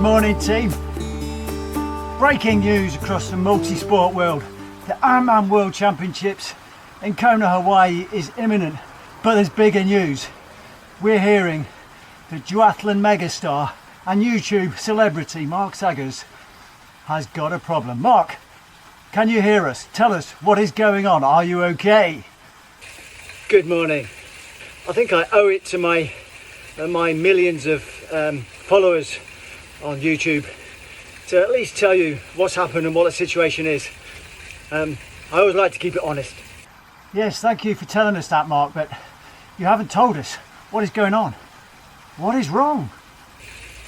morning, team. Breaking news across the multi-sport world. The Ironman World Championships in Kona, Hawaii is imminent, but there's bigger news. We're hearing that duathlon megastar and YouTube celebrity Mark Saggers has got a problem. Mark, can you hear us? Tell us what is going on. Are you okay? Good morning. I think I owe it to my millions of followers on YouTube to at least tell you what's happened and what the situation is. I always like to keep it honest. Yes, thank you for telling us that, Mark, but you haven't told us what is going on. What is wrong?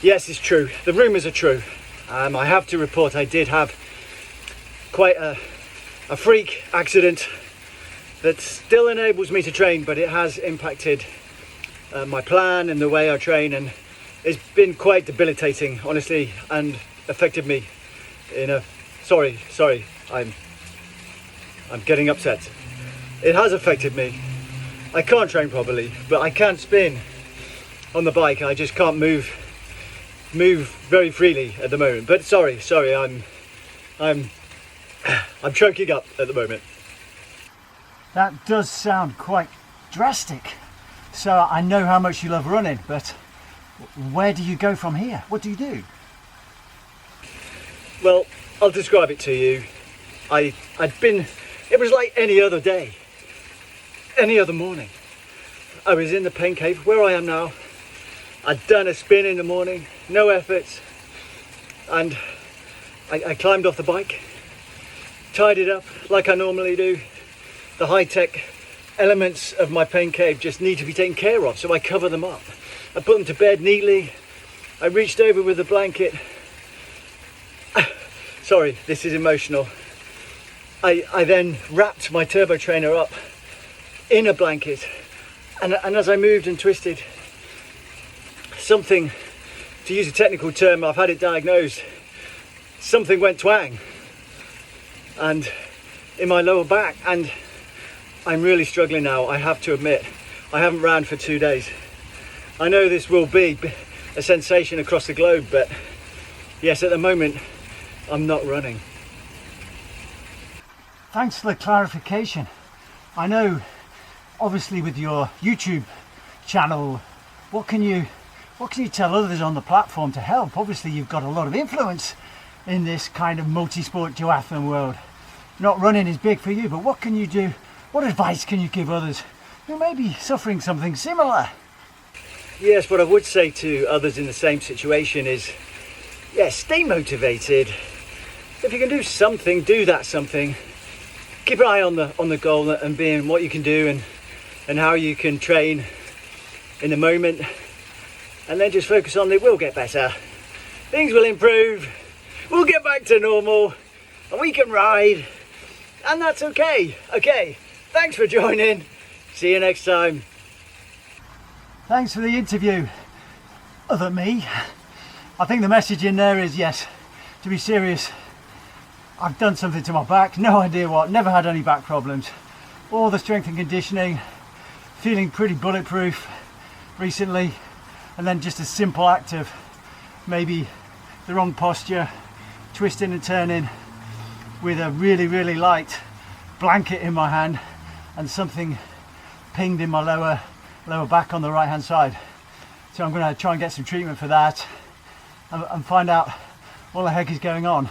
Yes, it's true. The rumours are true. I have to report I did have quite a freak accident that still enables me to train, but it has impacted my plan and the way I train, and it's been quite debilitating, honestly, and affected me in a... Sorry, I'm getting upset. It has affected me. I can't train properly, but I can spin on the bike. I just can't move very freely at the moment. But sorry, I'm choking up at the moment. That does sound quite drastic. So I know how much you love running, but where do you go from here? What do you do? Well, I'll describe it to you. It was like any other day, any other morning. I was in the pain cave where I am now. I'd done a spin in the morning, no efforts, and I climbed off the bike, tied it up like I normally do. The high-tech elements of my pain cave just need to be taken care of, so I cover them up. I put them to bed neatly. I reached over with a blanket. Sorry, this is emotional. I then wrapped my turbo trainer up in a blanket, and as I moved and twisted, something, to use a technical term, I've had it diagnosed, something went twang and in my lower back, and I'm really struggling now. I have to admit, I haven't ran for 2 days. I know this will be a sensation across the globe, but yes, at the moment I'm not running. Thanks for the clarification. I know, obviously, with your YouTube channel, what can you tell others on the platform to help? Obviously, you've got a lot of influence in this kind of multi-sport duathlon world. Not running is big for you, but what can you do? What advice can you give others who may be suffering something similar? Yes, what I would say to others in the same situation is, yeah, stay motivated. If you can do something, do that something. Keep an eye on the goal and being what you can do and how you can train in the moment, and then just focus on it will get better. Things will improve. We'll get back to normal and we can ride, and that's okay. Okay, thanks for joining. See you next time. Thanks for the interview, other me. I think the message in there is, yes, to be serious, I've done something to my back, no idea what, never had any back problems. All the strength and conditioning, feeling pretty bulletproof recently, and then just a simple act of maybe the wrong posture, twisting and turning with a really light blanket in my hand, and something pinged in my lower back on the right hand side. So I'm going to try and get some treatment for that and find out what the heck is going on.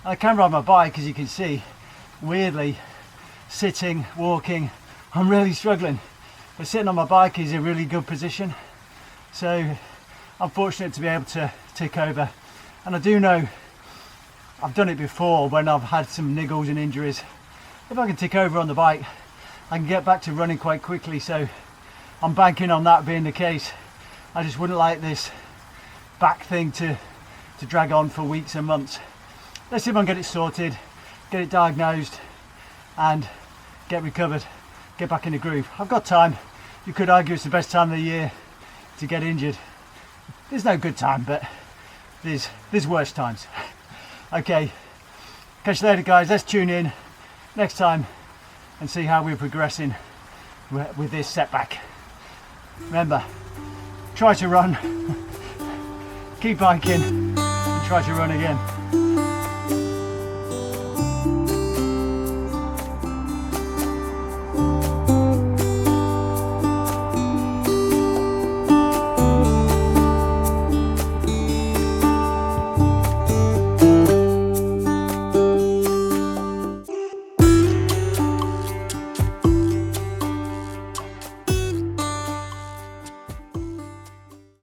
I can ride my bike, as you can see. Weirdly, sitting, walking, I'm really struggling, but sitting on my bike is a really good position, so I'm fortunate to be able to tick over. And I do know I've done it before when I've had some niggles and injuries. If I can tick over on the bike, I can get back to running quite quickly, so I'm banking on that being the case. I just wouldn't like this back thing to drag on for weeks and months. Let's see if I can get it sorted, get it diagnosed, and get recovered, get back in the groove. I've got time. You could argue it's the best time of the year to get injured. There's no good time, but there's worse times. Okay, catch you later, guys. Let's tune in next time and see how we're progressing with this setback. Remember, try to run, keep biking, try to run again.